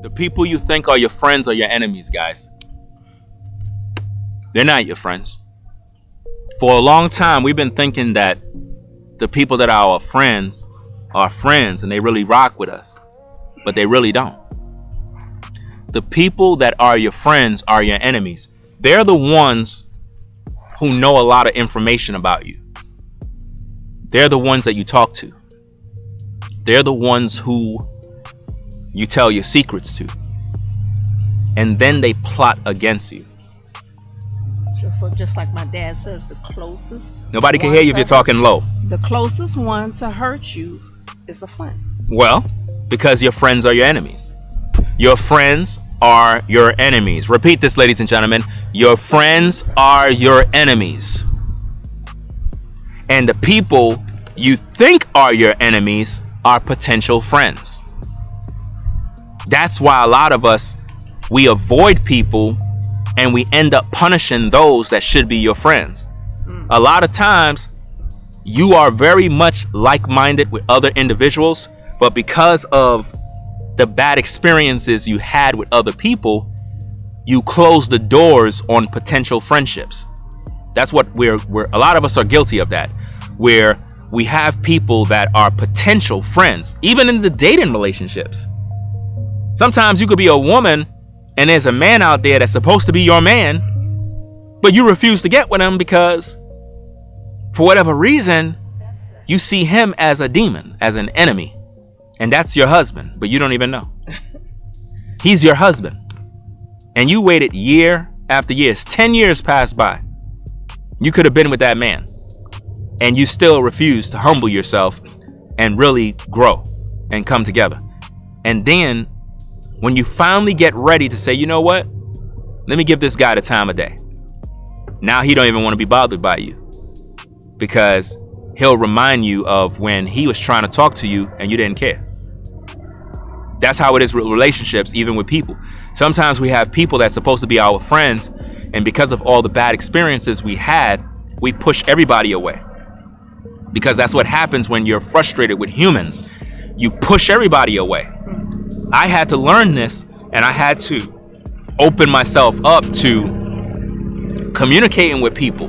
The people you think are your friends are your enemies, guys. They're not your friends. For a long time, we've been thinking that the people that are our friends are friends and they really rock with us, but they really don't. The people that are your friends are your enemies. They're the ones who know a lot of information about you. They're the ones that you talk to. They're the ones who you tell your secrets to. And then they plot against you. So just like my dad says, the closest. Nobody can hear you if you're talking low. The closest one to hurt you is a friend. Well, because your friends are your enemies. Your friends are your enemies. Repeat this, ladies and gentlemen. Your friends are your enemies. And the people you think are your enemies are potential friends. That's why a lot of us, we avoid people and we end up punishing those that should be your friends. A lot of times you are very much like-minded with other individuals, but because of the bad experiences you had with other people, you close the doors on potential friendships. That's what we're a lot of us are guilty of that, where we have people that are potential friends, even in the dating relationships. Sometimes you could be a woman and there's a man out there that's supposed to be your man, but you refuse to get with him because for whatever reason, you see him as a demon, as an enemy. And that's your husband, but you don't even know. He's your husband. And you waited year after year. 10 years passed by. You could have been with that man. And you still refuse to humble yourself and really grow and come together. And then when you finally get ready to say, you know what? Let me give this guy the time of day. Now he don't even want to be bothered by you. Because he'll remind you of when he was trying to talk to you and you didn't care. That's how it is with relationships, even with people. Sometimes we have people that's supposed to be our friends, and because of all the bad experiences we had, we push everybody away. Because that's what happens when you're frustrated with humans. You push everybody away. I had to learn this, and I had to open myself up to communicating with people.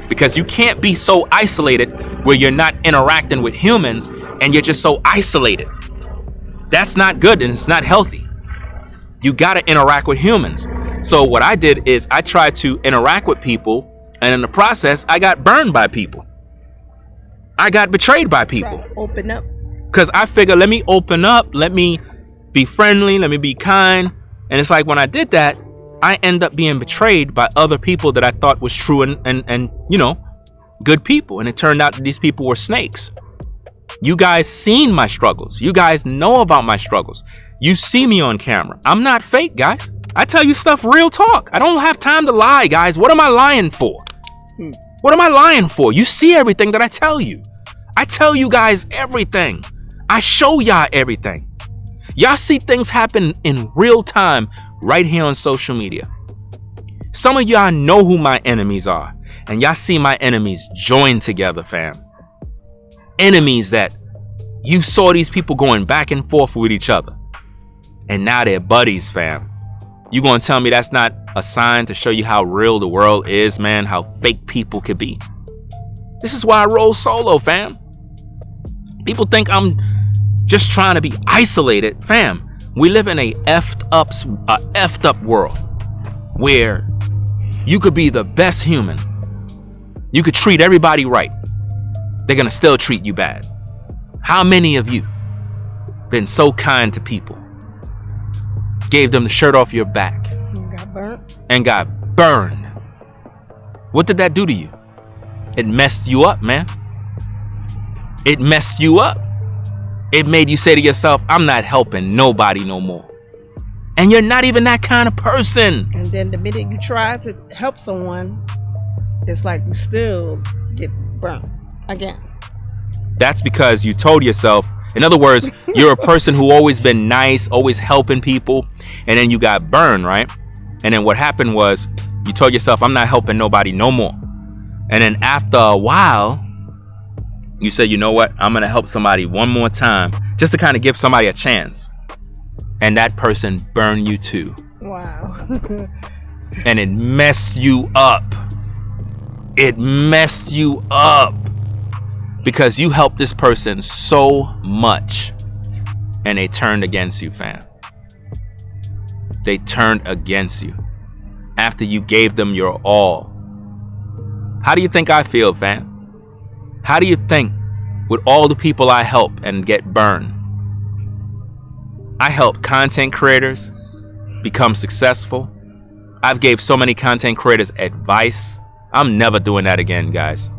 Because you can't be so isolated where you're not interacting with humans and you're just so isolated. That's not good and it's not healthy. You got to interact with humans. So what I did is I tried to interact with people, and in the process, I got burned by people. I got betrayed by people. Open up. Because I figured, let me open up, let me be friendly, let me be kind. And it's like when I did that, I end up being betrayed by other people that I thought was true and you know, good people. And it turned out that these people were snakes. You guys seen my struggles. You guys know about my struggles. You see me on camera. I'm not fake, guys. I tell you stuff real talk. I don't have time to lie, guys. What am I lying for? What am I lying for? You see everything that I tell you. I tell you guys everything. I show y'all everything. Y'all see things happen in real time right here on social media. Some of y'all know who my enemies are, and y'all see my enemies join together, fam. Enemies that you saw these people going back and forth with each other, and now they're buddies, fam. You gonna tell me that's not a sign to show you how real the world is, man? How fake people could be? This is why I roll solo, fam. People think I'm just trying to be isolated, fam. We live in a effed up world where you could be the best human. You could treat everybody right. They're gonna still treat you bad. How many of you been so kind to people? Gave them the shirt off your back. And got burned. What did that do to you? It messed you up, man. It messed you up. It made you say to yourself, I'm not helping nobody no more. And you're not even that kind of person. And then the minute you try to help someone, it's like you still get burned again. That's because you told yourself, in other words, you're a person who always been nice, always helping people, and then you got burned, right? And then what happened was you told yourself, I'm not helping nobody no more. And then after a while, you said, you know what? I'm going to help somebody one more time just to kind of give somebody a chance. and that person burned you too. Wow. And it messed you up. It messed you up because you helped this person so much and they turned against you, fam. They turned against you after you gave them your all. How do you think I feel, fam? How do you think with all the people I help and get burned? I help content creators become successful. I've gave so many content creators advice. I'm never doing that again, guys.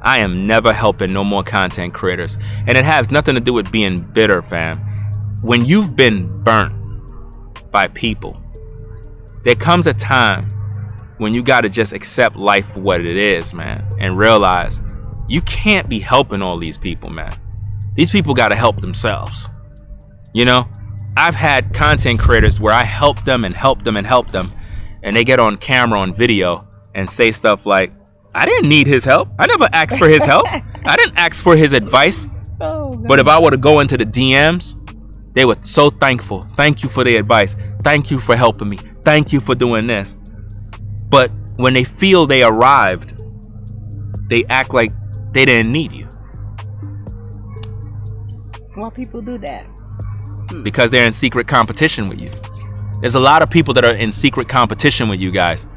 I am never helping no more content creators. And it has nothing to do with being bitter, fam. When you've been burnt by people, there comes a time when you got to just accept life for what it is, man, and realize you can't be helping all these people, man. These people got to help themselves. You know, I've had content creators where I help them and help them and help them, and they get on camera, on video, and say stuff like, I didn't need his help. I never asked for his help. I didn't ask for his advice. Oh, but if I were to go into the DMs, they were so thankful. Thank you for the advice. Thank you for helping me. Thank you for doing this. But when they feel they arrived, they act like they didn't need you. Why people do that? Because they're in secret competition with you. There's a lot of people that are in secret competition with you guys,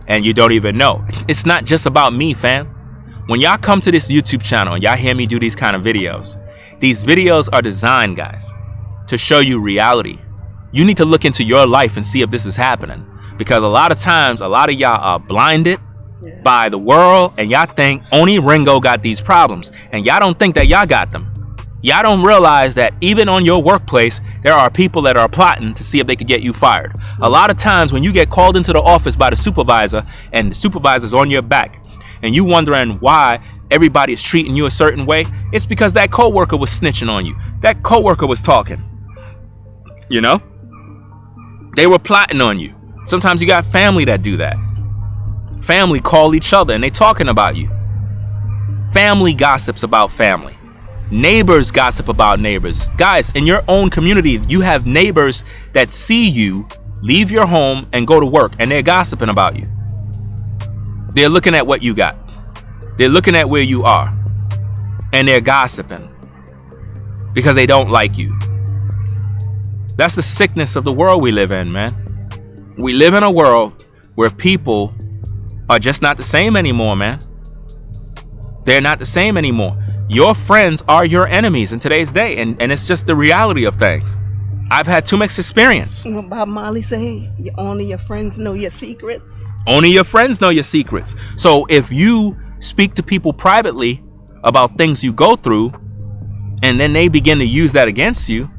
and you don't even know. It's not just about me, fam. When y'all come to this YouTube channel and y'all hear me do these kind of videos, these videos are designed, guys, to show you reality. You need to look into your life and see if this is happening. Because a lot of times, a lot of y'all are blinded by the world, and y'all think only Ringo got these problems, and y'all don't think that y'all got them. Y'all don't realize that even on your workplace, there are people that are plotting to see if they could get you fired. A lot of times when you get called into the office by the supervisor and the supervisor's on your back and you wondering why everybody is treating you a certain way, it's because that coworker was snitching on you. That coworker was talking. You know? They were plotting on you. Sometimes you got family that do that. Family call each other and they talking about you. Family gossips about family. Neighbors gossip about neighbors. Guys, in your own community, you have neighbors that see you leave your home and go to work, and they're gossiping about you. They're looking at what you got. They're looking at where you are, and they're gossiping because they don't like you. That's the sickness of the world we live in, man. We live in a world where people are just not the same anymore, man. They're not the same anymore. Your friends are your enemies in today's day, and it's just the reality of things. I've had too much experience. Bob Marley say, only your friends know your secrets. Only your friends know your secrets. So if you speak to people privately about things you go through, and then they begin to use that against you,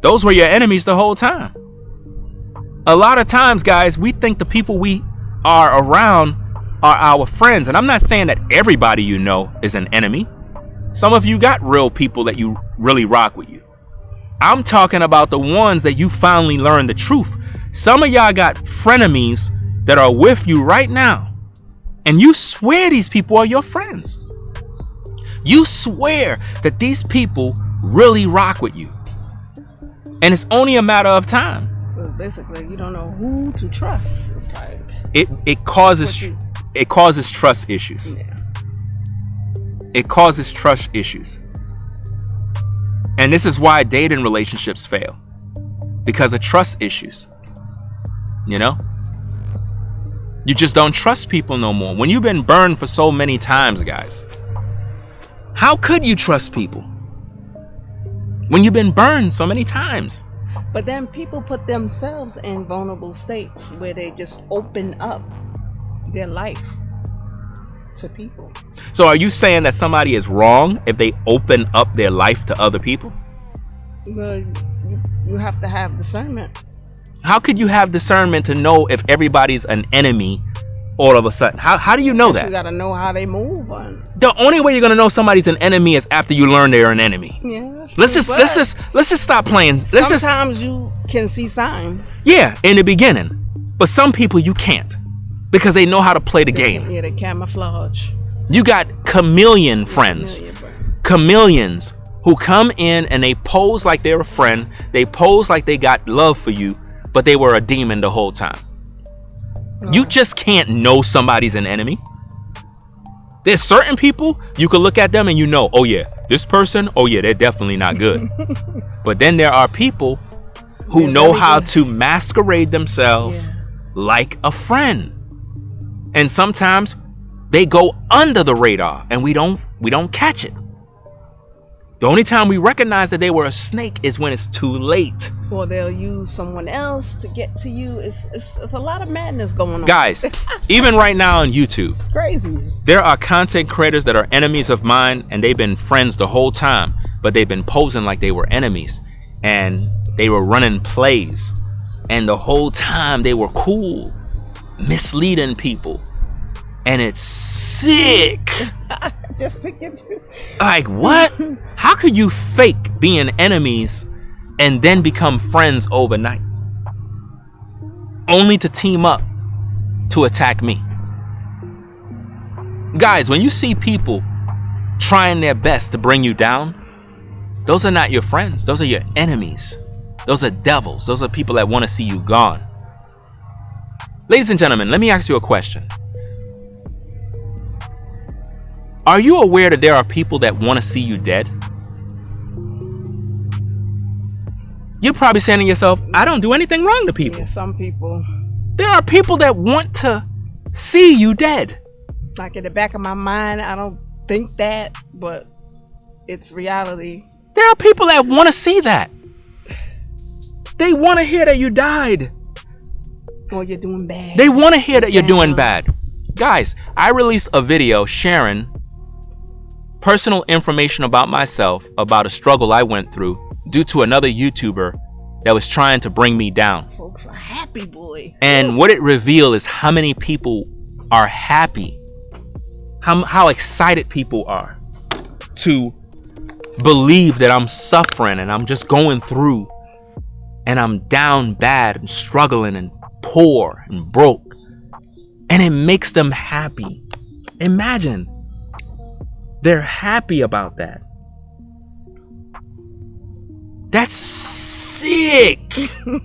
those were your enemies the whole time. A lot of times, guys, we think the people we are around are our friends. And I'm not saying that everybody you know is an enemy. Some of you got real people that you really rock with you. I'm talking about the ones that you finally learn the truth. Some of y'all got frenemies that are with you right now, and you swear these people are your friends. You swear that these people really rock with you, and it's only a matter of time. So basically, you don't know who to trust. It's like it causes trust issues. Yeah. It causes trust issues. And this is why dating relationships fail. Because of trust issues. You know? You just don't trust people no more. When you've been burned for so many times, guys, how could you trust people? When you've been burned so many times. But then people put themselves in vulnerable states where they just open up their life to people. So are you saying that somebody is wrong if they open up their life to other people? Well, you have to have discernment. How could you have discernment to know if everybody's an enemy all of a sudden? How do you know that? You gotta know how they move on. The only way you're gonna know somebody's an enemy is after you learn they're an enemy. Yeah. Let's just stop playing. Sometimes you can see signs. Yeah, in the beginning. But some people you can't. Because they know how to play the game. Yeah, they camouflage. You got chameleon friends. Chameleons who come in and they pose like they're a friend. They pose like they got love for you, but they were a demon the whole time. You just can't know somebody's an enemy. There's certain people you can look at them and you know, oh yeah, this person, oh yeah, they're definitely not good. But then there are people who know how to masquerade themselves like a friend. And sometimes they go under the radar and we don't catch it. The only time we recognize that they were a snake is when it's too late. Or they'll use someone else to get to you. It's a lot of madness going on. Guys, even right now on YouTube, crazy. There are content creators that are enemies of mine and they've been friends the whole time, but they've been posing like they were enemies and they were running plays. And the whole time they were cool, misleading people. And it's sick. Just thinking. Like, what? How could you fake being enemies and then become friends overnight? Only to team up to attack me. Guys, when you see people trying their best to bring you down, those are not your friends. Those are your enemies. Those are devils. Those are people that want to see you gone. Ladies and gentlemen, let me ask you a question. Are you aware that there are people that want to see you dead? You're probably saying to yourself, I don't do anything wrong to people. Yeah, some people. There are people that want to see you dead. Like in the back of my mind, I don't think that, but it's reality. There are people that want to see that. They want to hear that you died. Or you're doing bad. They want to hear that you're doing bad. Guys, I released a video sharing personal information about myself, about a struggle I went through due to another YouTuber that was trying to bring me down. Folks are happy, boy. And what it revealed is how many people are happy, how excited people are to believe that I'm suffering and I'm just going through and I'm down bad and struggling and poor and broke. And it makes them happy. Imagine. They're happy about that. That's sick. And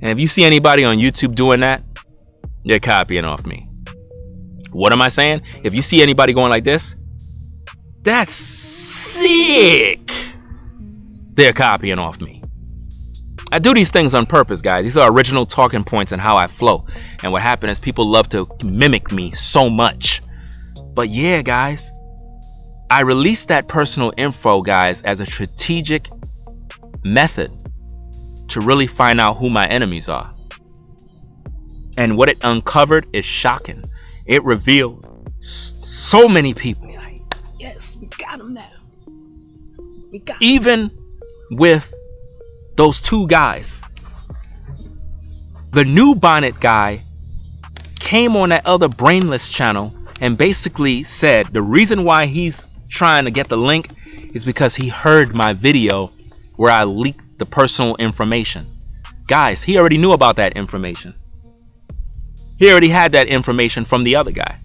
if you see anybody on YouTube doing that, you're copying off me. What am I saying? If you see anybody going like this, that's sick. They're copying off me. I do these things on purpose, guys. These are original talking points and how I flow. And what happened is people love to mimic me so much. But yeah, guys, I released that personal info, guys, as a strategic method to really find out who my enemies are. And what it uncovered is shocking. It revealed so many people. Like, yes, we got them now. We got even with those two guys. The new bonnet guy came on that other brainless channel and basically said the reason why he's trying to get the link is because he heard my video where I leaked the personal information. Guys, he already knew about that information. He already had that information from the other guy.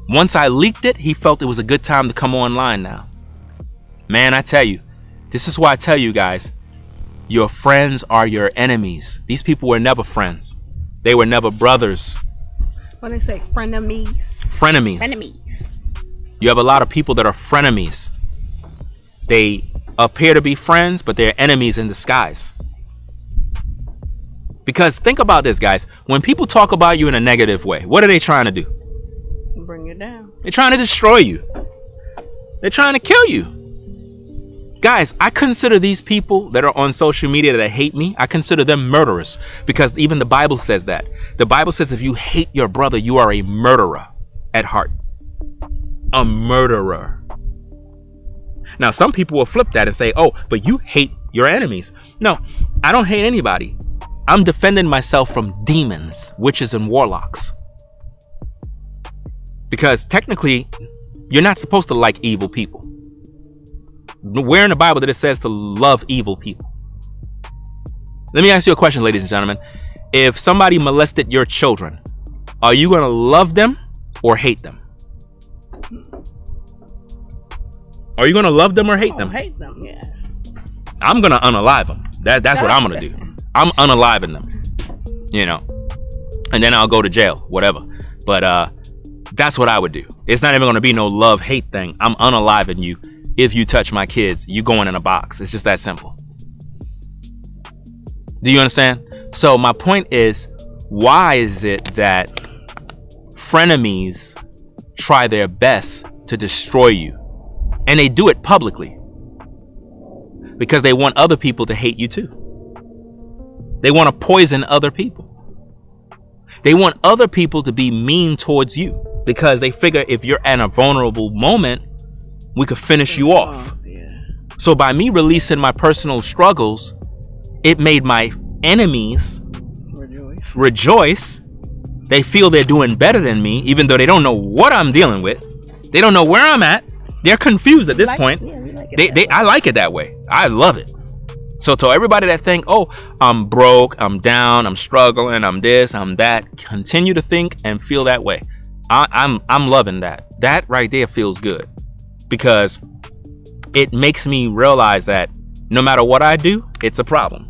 Once I leaked it, he felt it was a good time to come online now. Man, I tell you, this is why I tell you guys, your friends are your enemies. These people were never friends. They were never brothers. What they say, frenemies. Frenemies. Frenemies. You have a lot of people that are frenemies. They appear to be friends, but they're enemies in disguise. Because think about this, guys. When people talk about you in a negative way, what are they trying to do? Bring you down. They're trying to destroy you. They're trying to kill you. Guys, I consider these people that are on social media that hate me, I consider them murderers. Because even the Bible says that. The Bible says if you hate your brother, you are a murderer at heart. A murderer. Now, some people will flip that and say, oh, but you hate your enemies. No, I don't hate anybody. I'm defending myself from demons, witches, and warlocks. Because technically, you're not supposed to like evil people. Where in the Bible did it says to love evil people? Let me ask you a question, ladies and gentlemen. If somebody molested your children, are you going to love them or hate them? Are you going to love them or hate them? Hate them, yeah. I'm going to unalive them. That's what I'm going to do. I'm unaliving them, you know, and then I'll go to jail, whatever. But that's what I would do. It's not even going to be no love-hate thing. I'm unaliving you. If you touch my kids, you going in a box. It's just that simple. Do you understand? So my point is, why is it that frenemies try their best to destroy you? And they do it publicly. Because they want other people to hate you too. They want to poison other people. They want other people to be mean towards you. Because they figure if you're at a vulnerable moment, we could finish you off. Yeah. So by me releasing my personal struggles, it made my enemies rejoice. They feel they're doing better than me, even though they don't know what I'm dealing with. They don't know where I'm at. They're confused at this point. Yeah, I like it that way. I love it. So to everybody that think, oh, I'm broke, I'm down, I'm struggling, I'm this, I'm that, continue to think and feel that way. I'm loving that. That right there feels good. Because it makes me realize that no matter what I do, it's a problem.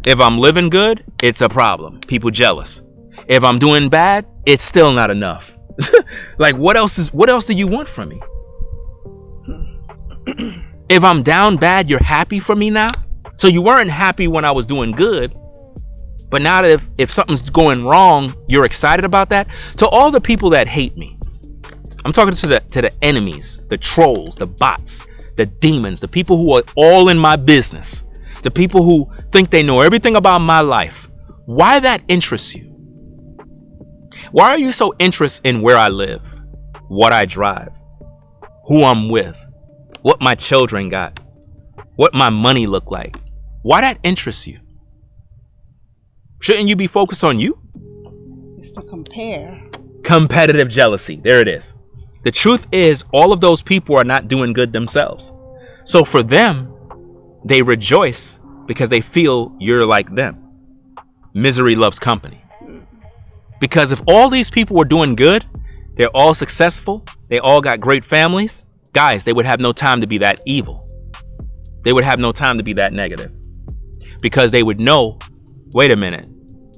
If I'm living good, it's a problem. People jealous. If I'm doing bad, it's still not enough. Like, what else do you want from me? If I'm down bad, you're happy for me now? So you weren't happy when I was doing good. But now that if something's going wrong, you're excited about that? To all the people that hate me, I'm talking to the enemies, the trolls, the bots, the demons, the people who are all in my business, the people who think they know everything about my life. Why that interests you? Why are you so interested in where I live, what I drive, who I'm with, what my children got, what my money look like? Why that interests you? Shouldn't you be focused on you? It's to compare. Competitive jealousy. There it is. The truth is, all of those people are not doing good themselves. So for them, they rejoice because they feel you're like them. Misery loves company. Because if all these people were doing good, they're all successful, they all got great families, guys, they would have no time to be that evil. They would have no time to be that negative. Because they would know, wait a minute,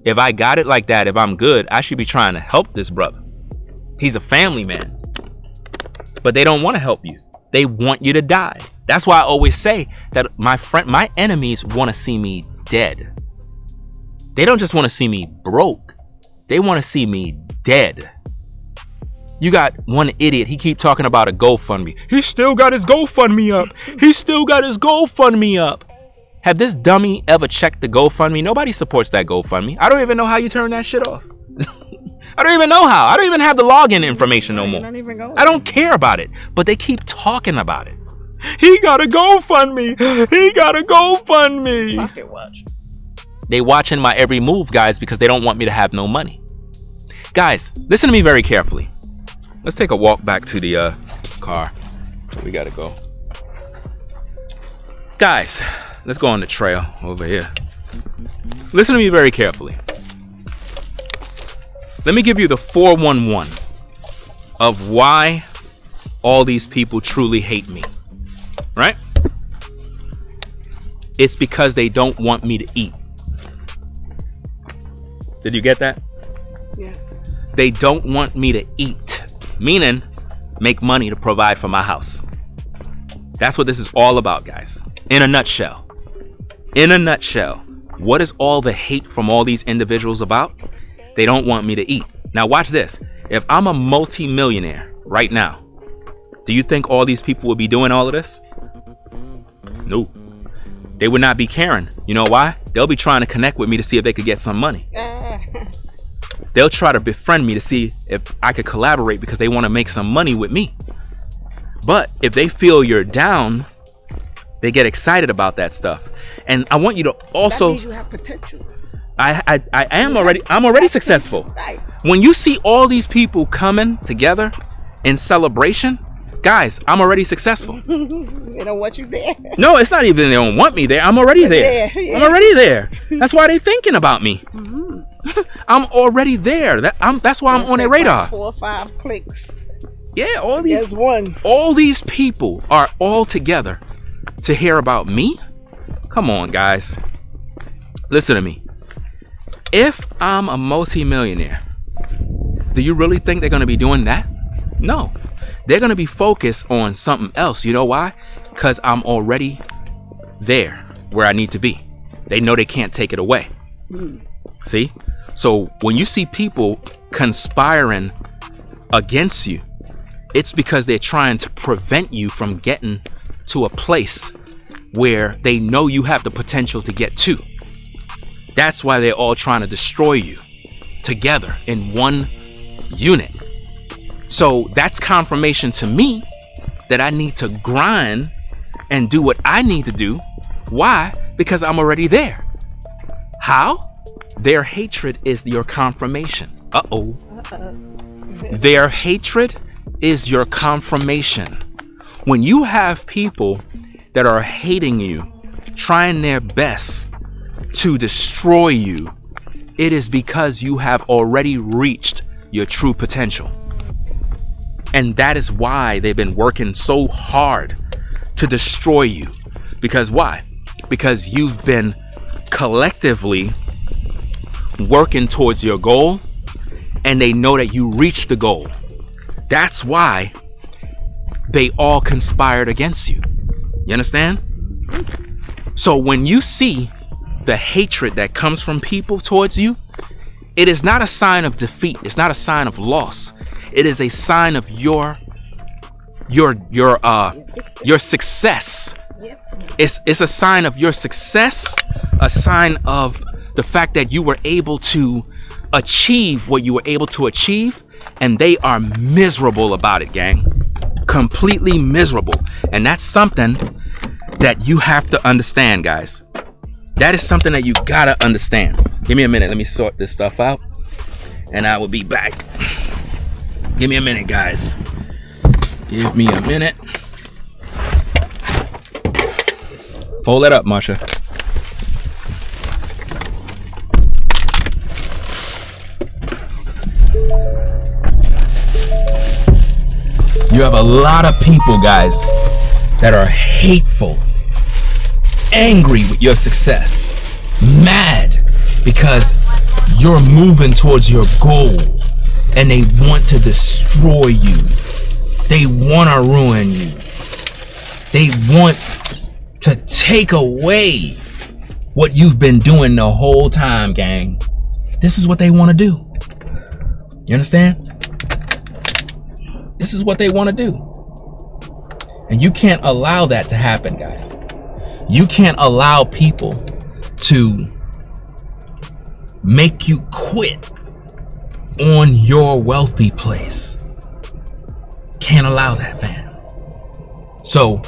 if I got it like that, if I'm good, I should be trying to help this brother. He's a family man. But they don't want to help you. They want you to die. That's why I always say that my enemies want to see me dead. They don't just want to see me broke. They want to see me dead. You got one idiot. He keep talking about a GoFundMe. He still got his GoFundMe up. He still got his GoFundMe up. Have this dummy ever checked the GoFundMe? Nobody supports that GoFundMe. I don't even know how you turn that shit off. I don't even know how. I don't even have the login information no more. I don't care about it. But they keep talking about it. He got a GoFundMe. He got a GoFundMe. Pocket watch. They watching my every move, guys, because they don't want me to have no money. Guys, listen to me very carefully. Let's take a walk back to the car. We gotta go. Guys, let's go on the trail over here. Listen to me very carefully. Let me give you the 411 of why all these people truly hate me. Right? It's because they don't want me to eat. Did you get that? Yeah. They don't want me to eat. Meaning, make money to provide for my house. That's what this is all about, guys. In a nutshell. In a nutshell. What is all the hate from all these individuals about? They don't want me to eat. Now watch this. If I'm a multi-millionaire right now, do you think all these people would be doing all of this? No. They would not be caring. You know why? They'll be trying to connect with me to see if they could get some money. They'll try to befriend me to see if I could collaborate because they want to make some money with me. But if they feel you're down, they get excited about that stuff. And I want you to also... That means you have potential. I'm already successful. Right. When you see all these people coming together in celebration, guys, I'm already successful. They don't want you there. No, it's not even they don't want me there. I'm already there. Yeah. I'm already there. That's why they're thinking about me. Mm-hmm. I'm already there. That's why I'm on their radar. 4 or 5 clicks. Yeah, There's one. all these people are all together to hear about me? Come on, guys. Listen to me. If I'm a multimillionaire, do you really think they're going to be doing that? No. They're going to be focused on something else. You know why? Because I'm already there where I need to be. They know they can't take it away. See? So when you see people conspiring against you, it's because they're trying to prevent you from getting to a place where they know you have the potential to get to. That's why they're all trying to destroy you together in one unit. So that's confirmation to me that I need to grind and do what I need to do. Why? Because I'm already there. How? Their hatred is your confirmation. Their hatred is your confirmation. When you have people that are hating you, trying their best to destroy you, it is because you have already reached your true potential. And that is why they've been working so hard to destroy you. Because why? Because you've been collectively working towards your goal, and they know that you reached the goal. That's why they all conspired against you. You understand? So when you see the hatred that comes from people towards you, it is not a sign of defeat. It's not a sign of loss. It is a sign of your success. It's a sign of your success, a sign of the fact that you were able to achieve what you were able to achieve, and they are miserable about it, gang. Completely miserable. And that's something that you have to understand, guys. That is something that you gotta understand. Give me a minute. Let me sort this stuff out, and I will be back. Give me a minute, guys. Give me a minute. Fold that up, Marsha. You have a lot of people, guys, that are hateful, angry with your success, mad because you're moving towards your goal, and they want to destroy you. They want to ruin you. They want to take away what you've been doing the whole time, gang. This is what they want to do. You understand? This is what they want to do. And you can't allow that to happen, guys. You can't allow people to make you quit on your wealthy place. Can't allow that, fam. So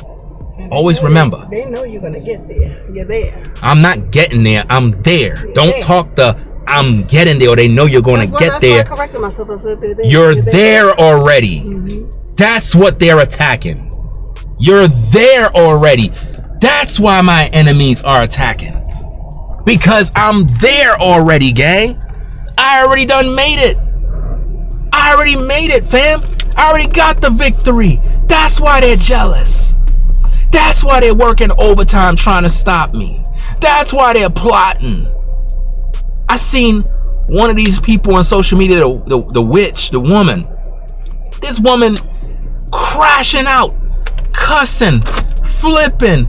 always remember, They know you're gonna get there. You're there. I'm not getting there. I'm there. Don't talk the I'm getting there, or they know you're going to get there. I corrected myself. I said You're there already. That's what they're attacking. You're there already. That's why my enemies are attacking. Because I'm there already, gang. I already done made it. I already made it, fam. I already got the victory. That's why they're jealous. That's why they're working overtime trying to stop me. That's why they're plotting. I seen one of these people on social media, the witch, the woman. This woman crashing out, cussing, flipping,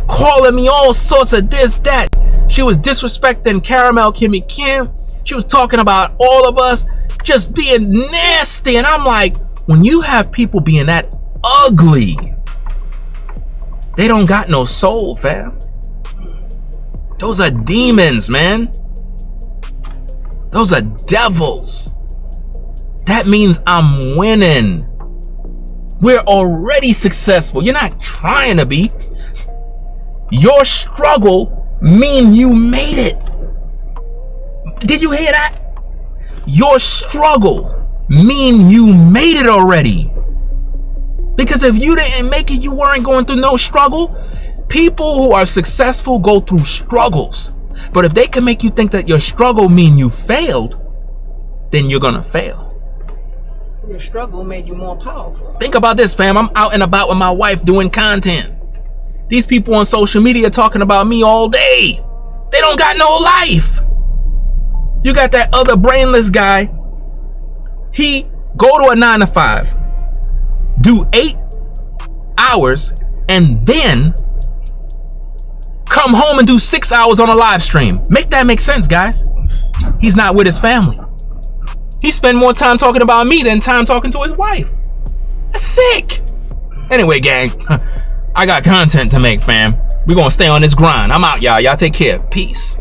calling me all sorts of this, that. She was disrespecting Caramel Kimmy Kim. She was talking about all of us, just being nasty. And I'm like, when you have people being that ugly, they don't got no soul, fam. Those are demons, man. Those are devils. That means I'm winning. We're already successful. You're not trying to be. Your struggle means you made it. Did you hear that? Your struggle means you made it already. Because if you didn't make it, you weren't going through no struggle. People who are successful go through struggles. But if they can make you think that your struggle means you failed, then you're gonna fail. Your struggle made you more powerful. Think about this, fam. I'm out and about with my wife doing content. These people on social media talking about me all day. They don't got no life. You got that other brainless guy. He go to a 9 to 5, do 8 hours, and then come home and do 6 hours on a live stream. Make that make sense, guys. He's not with his family. He spend more time talking about me than time talking to his wife. That's sick. Anyway, gang, I got content to make, fam. We're gonna stay on this grind. I'm out, y'all. Y'all take care. Peace.